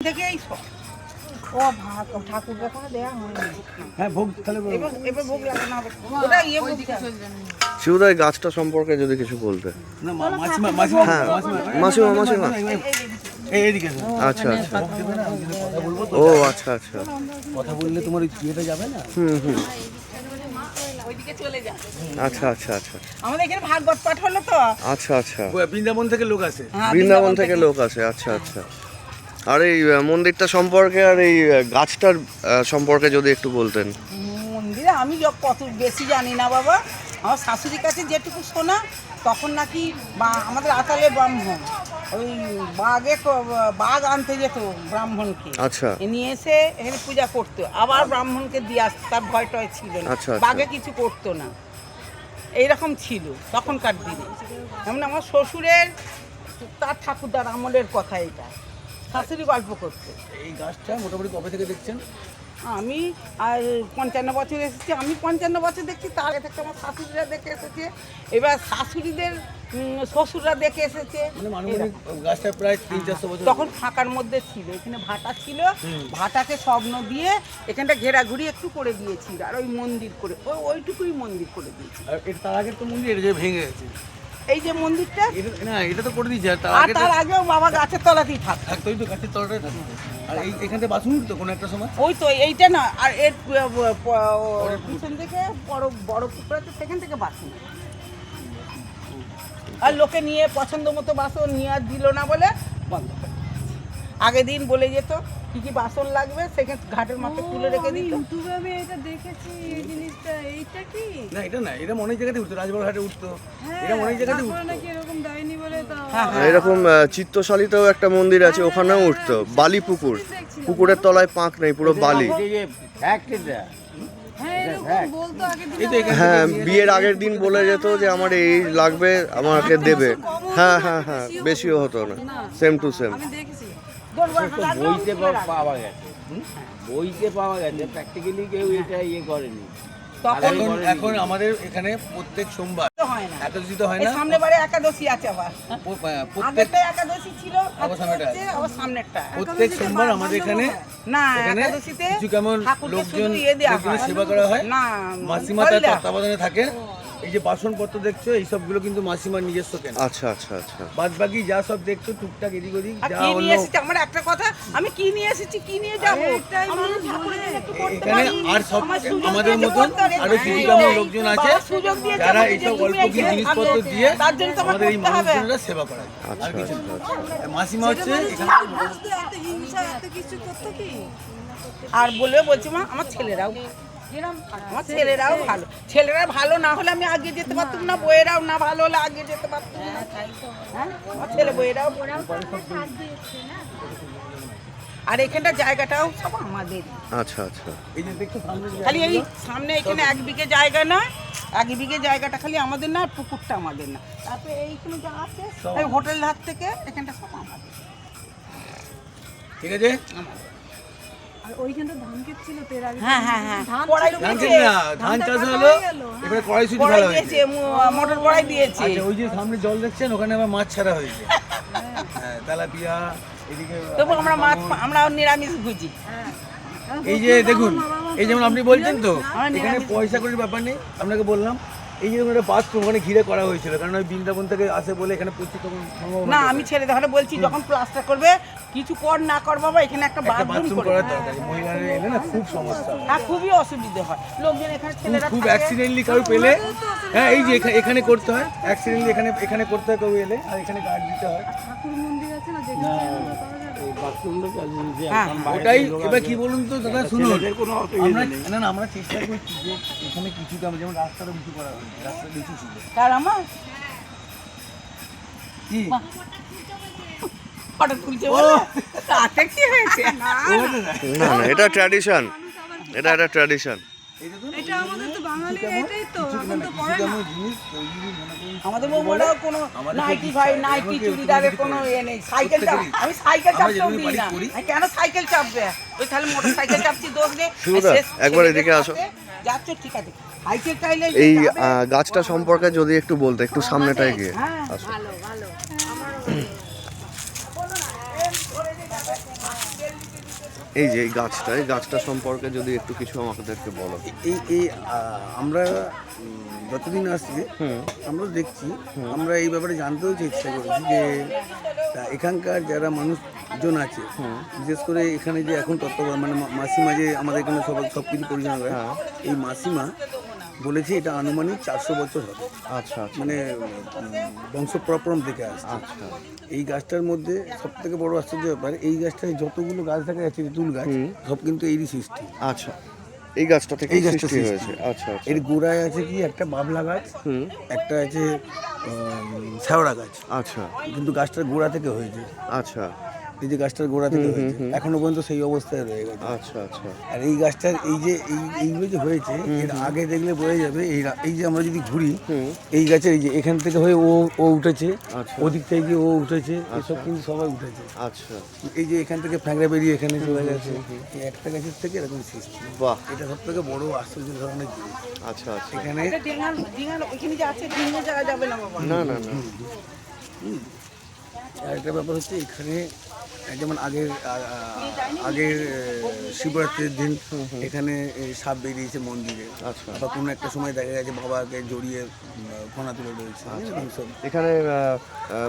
থেকেই ও ভাত ঠাকুরকে কোনো দেওয়া হয়নি। হ্যাঁ ভোগ তাহলে এবার ভোগ লাগানো হবে ওটা ভোগ শিবুদাই গাছটা সম্পর্কে যদি কিছু বলতে। না মাসিমা হ্যাঁ মাসিমা মাসিমা এইদিকে আচ্ছা আচ্ছা ও আচ্ছা আচ্ছা কথা বললে তোমার ওই ইয়েটা যাবে না। ওইদিকে চলে যায়। আচ্ছা আচ্ছা আচ্ছা আমাদের এখানে ভাগবত পাঠ হলো তো। আচ্ছা আচ্ছা বৃন্দাবন থেকে লোক আসে। বৃন্দাবন থেকে লোক আসে আচ্ছা আচ্ছা। আর এই মন্দিরটা সম্পর্কে আর এই গাছটার সম্পর্কে যদি একটু বলতেন। মন্দিরে আমি কত বেশি জানি না বাবা, আমার শাশুড়ির কাছে যেটুকু শোনা তখন নাকি আমাদের আতালে ব্রাহ্মণ ওই বাঘ আনতে যেত ব্রাহ্মণকে, আচ্ছা নিয়ে এসে এখানে পূজা করতো, আবার ব্রাহ্মণকে দিয়ে আসতো, তার ভয় টয় ছিল না, আচ্ছা, আচ্ছা। বাঘে কিছু করতো না, এইরকম ছিল তখনকার দিনে। যেমন আমার শ্বশুরের তার ঠাকুরদার আমলের কথা, এটা শাশুড়ি গল্প করতো। এই গাছটা মোটামুটি কবে থেকে দেখছেন? আমি আর 55 বছর এসেছি, আমি 55 বছর দেখছি, তার আগে থেকে আমার শাশুড়িরা দেখে এসেছে, এবার শাশুড়িদের শ্বশুররা দেখে এসেছে। গাছটা প্রায় 300-400 বছর তখন ফাঁকার মধ্যে ছিল, এখানে ভাটা ছিল, ভাটাকে স্বপ্ন দিয়ে এখানটা ঘেরাঘুরি একটু করে দিয়েছিল, আর ওই মন্দির করে ওইটুকুই মন্দির করে দিয়েছি। আর তার আগের তো মন্দির এটা যে ভেঙে গেছে, এই যে মন্দিরটা না এটা তো করে দিয়েছে। আর তার আগেও বাবা গাছের তলাতেই থাকতো। থাকতোই তো, গাছের তলাটাই থাকতো। আর এখান থেকে বাসন উঠতো কোনো একটা সময়। ওই তো এইটা না, আর এর পিছন থেকে বড় পুকুর আছে, সেখান থেকে বাসন, আর লোকে নিয়ে পছন্দ মতো বাসন নিয়ে আর দিল না বলে বন্ধ করে। আগের দিন বলে যেত কি কি বাসন লাগবে, সেখানে ঘাটের মাথায় তুলে রেখে দিত। ইউটিউবে আমি এটা দেখেছি, এই জিনিসটা। এইটা কি? না এটা না, এটা অনেক জায়গাতে উঠতো, রাজবাড়াহাটে উঠতো, হ্যাঁ, এটা অনেক জায়গাতে তারপরে উঠতো। নাকি এরকম ডাইনি বলে তো এরকম চিত্তশালীতেও একটা মন্দির আছে, ওখানেও উঠতো, বালি পুকুর, পুকুরের তলায় পাঁক নেই, পুরো বালি। হ্যাঁ এরকম বলতো আগের দিন। হ্যাঁ বিয়ের আগের দিন বলে যেত যে আমার এই লাগবে, আমাকে দেবে। হ্যাঁ হ্যাঁ হ্যাঁ বেশিও হতো না, সেম টু সেম। আমি দেখেছি। বইতে পাওয়া গেছে, বইতে পাওয়া গেছে, প্র্যাকটিক্যালি কেউ এটা ইয়ে করেনি। এখন আমাদের এখানে প্রত্যেক সোমবার হয় না, একাদশী তো হয় এই না, সামনে বারে একাদশী আছে, আবার প্রত্যেক আগেরটা একাদশী ছিল, আবার সামনেটা আছে। আবার সামনেরটা। প্রত্যেক সোমবার আমাদের এখানে না এখানে একাদশীতে কিছু কেমন ঠাকুরকে লোকজন শুধু ইয়ে দেয়া হয়, সেবা করা হয়। না মাসিমা তার তত্ত্বাবধানে থাকে। এই যে বাসনপত্র দেখছো, এই সবগুলো কিন্তু মাসিমার নিজস্ব কেন। আচ্ছা আচ্ছা আচ্ছা বাদ বাকি যা সব দেখছো টুকটাক এদিক ওদিক আর যা কি অন্য নিয়ে এসেছি, আমার একটা কথা, আমি কি নিয়ে এসেছি কি নিয়ে যাবো, এটাই আমি মানুষ ঠাকুরের বলে। জন্য একটু করতে এখানে পারি। আর সব আমার সুযোগ আমাদের দিয়েছে মতন করতে হবে। আরো কিছু এই কেমন এই লোকজন বাবা আছে সুযোগ দিয়েছে যারা আমাকে, এইসব যে অল্প তুমি কিছু এখানে জিনিসপত্র আসবে, দিয়ে তার জন্য তোমার আমাদের এই করতে হবে। মানুষজনেরা সেবা করায়। আর আচ্ছা কিছু আচ্ছা আচ্ছা। মাসিমা হচ্ছে এখানে বুঝতো এত হিংসা এত কিছু করতো কি? আর বলছি মা আমার ছেলেরাও, আমার ছেলেরাও ভালো, ছেলেরা ভালো না হলে আমি আগে যেতে পারতাম না, বইয়েরাও না ভালো হলে আগে যেতে পারতাম না। হ্যাঁ আমার ছেলে বইয়েরাও, আর এখানটা জায়গাটাও সব আমাদের। আচ্ছা আচ্ছা এই যে দেখছো সামনে যে খালি এই সামনে এখানে 1 বিঘে জায়গা না, 1 বিঘে জায়গাটা খালি আমাদের না, আর পুকুরটা আমাদের না, তারপরে এইখানে যা আছে এই হোটেল ধার থেকে এখানটা সব আমাদের। ঠিক আছে আর ওইখানটা ধান ক্ষেত ছিল তো এর আগে। হ্যাঁ হ্যাঁ হ্যাঁ ধান কড়াই ছিল ধান দিয়েছে, খেত না, ধান চাষ হলো, এবারে কড়াইশুটি কড়াই ফেলা হয়েছে। দিয়েছে, মোটর কড়াই দিয়েছে। আচ্ছা ওই যে সামনে জল দেখছেন, ওখানে আবার মাছ ছাড়া হয়েছে। হ্যাঁ তেলাপিয়া এদিকে। তবু আমরা নিরামিষ ভুজি। এই যে দেখুন, এই যেমন আপনি বলছেন তো আমরা এখানে নিরামিষ পয়সা করির ব্যাপার নেই, আপনাকে বললাম। এই যে একটা বাথরুম ওখানে ঘিরে করা হয়েছিল, কারণ ওই বৃন্দাবন থেকে আসে বলে এখানে প্রচুর তখন না আমি ছেলে ধরে বলছি, যখন প্লাস্টার করবে কিছু কর না কর বাবা, এখানে একটা বাথরুম বাথরুম করে করার দরকার। মহিলারা এলে না খুব সমস্যা, হ্যাঁ খুবই অসুবিধা হয়, লোকজন এখানে ছেলেরা খুব থাকে। অ্যাক্সিডেন্টলি কারো পেলে, হ্যাঁ এই যে এখানে করতে হয়, অ্যাক্সিডেন্টলি এখানে করতে হয়, কেউ এলে আর এখানে গার্ড দিতে হয়। ঠাকুর মন্দির আছে না, যেখানে হ্যাঁ ওটাই। এবার কি বলুন তো দাদা, শুনুন আমরা চেষ্টা করছি যে এখানে কিছুটা যেমন রাস্তাটা উঁচু করা হয়, রাস্তা নিচু ছিল কার আমার কি ফটো তুলছে বলে তাতে কি হয়েছে? না না এটা ট্র্যাডিশন, এটা একটা ট্র্যাডিশন। এটা আমাদের তো বাঙালি, এটাই তো এখন তো পড়ে না। আমাদের বউরাও কোনো নাইটি ভাই নাইটি চুড়িদারের কোনো ইয়ে নেই, সাইকেল চাপ, আমি সাইকেল চাপতেও দিই না। আমি কেন সাইকেল চাপবে, ওই তাহলে মোটর সাইকেল চাপছি দোষ নেই। শিবুদা, একবার এদিকে আসো। যাচ্ছ ঠিক আছে, সাইকেল চাইলে এই গাছটা সম্পর্কে যদি একটু বলতে, একটু সামনেটায় গিয়ে আসো। ভালো ভালো এই যে এই গাছটা সম্পর্কে যদি একটু কিছু আমাদেরকে বলো। এই আমরা যতদিন আসছি আমরা দেখছি, আমরা এই ব্যাপারে জানতেও চেষ্টা করেছি যে এখানকার যারা মানুষজন আছে, বিশেষ করে এখানে যে এখন মানে মাসিমা যে আমাদের এখানে সব কিছু পরিচালনা করে, এই মাসিমা বলেছে এটা আনুমানিক 400 বছর হবে। আচ্ছা আচ্ছা মানে বংশ পরম্পরা থেকে আসছে। আচ্ছা এই গাছটার মধ্যে সব থেকে বড় আশ্চর্য ব্যাপার, এই গাছটায় যতগুলো গাছ দেখা যাচ্ছে তেঁতুল গাছ, সব কিন্তু এরই সৃষ্টি। আচ্ছা, এই গাছটা থেকে এই গাছটা সৃষ্টি সৃষ্টি হয়েছে। আচ্ছা আচ্ছা এর গোড়ায় আছে কি একটা বাবলা গাছ, একটা আছে শ্যাওড়া গাছ, আচ্ছা কিন্তু গাছটার গোড়া থেকে হয়েছে। আচ্ছা এই যে গাছটার গোড়া থেকে হয়েছে, এখনো পর্যন্ত সেই অবস্থায় রয়ে গেছে। আচ্ছা আচ্ছা আর এই গাছটার এইগুলো যে হয়েছে, এর আগে দেখলে বোঝা যাবে এই যে আমরা যদি ঘুরি, এই গাছের এই যে এখান থেকে হয়ে ও উঠেছে, আচ্ছা। ওদিক থেকে গিয়ে ও উঠেছে, এসব কিন্তু সবাই উঠেছে। আচ্ছা এই যে এখান থেকে ফ্যাংরা বেরিয়ে এখানে চলে গেছে, এই একটা গাছের থেকে এরকম সৃষ্টি। বাহ, এটা সব থেকে বড় আশ্চর্য ধরনের জিনিস। আচ্ছা আচ্ছা এখানে এটা ডিঙার ওইখানে যে আছে ডিঙে যাওয়া যাবে না বাবা। না না না আর একটা ব্যাপার হচ্ছে এখানে যেমন আগের শিবরাত্রির দিন এখানে সাপ বেরিয়েছে মন্দিরে। আচ্ছা বা কোনো একটা সময় দেখা গেছে বাবাকে জড়িয়ে ফোনা তুলে রয়েছে। সব এখানে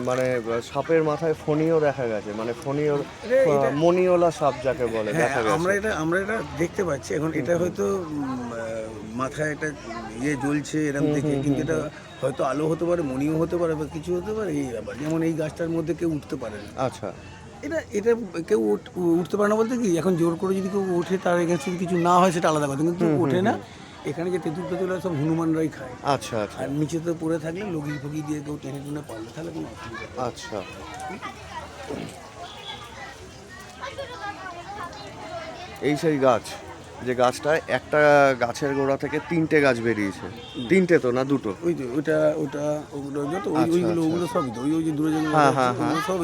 মানে সাপের মাথায় ফণিও দেখা গেছে, মানে ফণিও মণিওলা সাপ যাকে বলে হ্যাঁ, দেখা গেছে। আমরা এটা দেখতে পাচ্ছি এখন। এটা হয়তো মাথায় একটা জ্বলছে এরকম দেখে, কিন্তু এটা হয়তো আলো হতে পারে, মণিও হতে পারে, বা কিছু হতে পারে। এই ব্যাপার যেমন এই গাছটার মধ্যে কেউ উঠতে পারে না। আচ্ছা এটা কেউ উঠতে পারে না বলতে কি, এখন জোর করে যদি কেউ ওঠে তার এগেন্সে যদি কিছু না হয় সেটা আলাদা কথা, কিন্তু ওঠে না। এখানে যে তেঁতুল টেতুল সব হনুমানরাই খায়। আচ্ছা আচ্ছা আর নিচে তো পড়ে থাকলে লগি ফগি দিয়ে কেউ টেনে টুনে পারলে তাহলে কোনো অসুবিধা নেই। আচ্ছা এই সেই গাছ, যে গাছটা একটা গাছের গোড়া থেকে 3টে গাছ বেরিয়েছে। 3টে তো না 2টো? ওই যে ওগুলো যত আচ্ছা, ওইগুলো আচ্ছা। ওগুলো সবই তো ওই যে দূরে যেগুলো হ্যাঁ, আছে, হ্যাঁ, হ্যাঁ। ওগুলো সব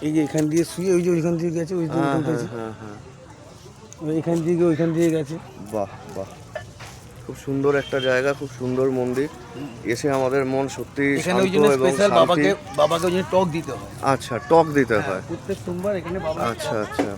এই যে এখান দিয়ে শুয়ে ওই যে ওইখান দিয়ে গেছে, ওই যে হ্যাঁ উঠেছে, হ্যাঁ হ্যাঁ ওইখান দিয়ে গেছে। বাহ বাহ, খুব সুন্দর একটা জায়গা, খুব সুন্দর মন্দির। এসে আমাদের মন সত্যি এখানে ওই শান্ত জন্য এবং স্পেশাল শান্তি। বাবাকে ওই জন্য টক দিতে হয়। আচ্ছা, টক দিতে হয়। প্রত্যেক সোমবার এখানে বাবা আচ্ছা আচ্ছা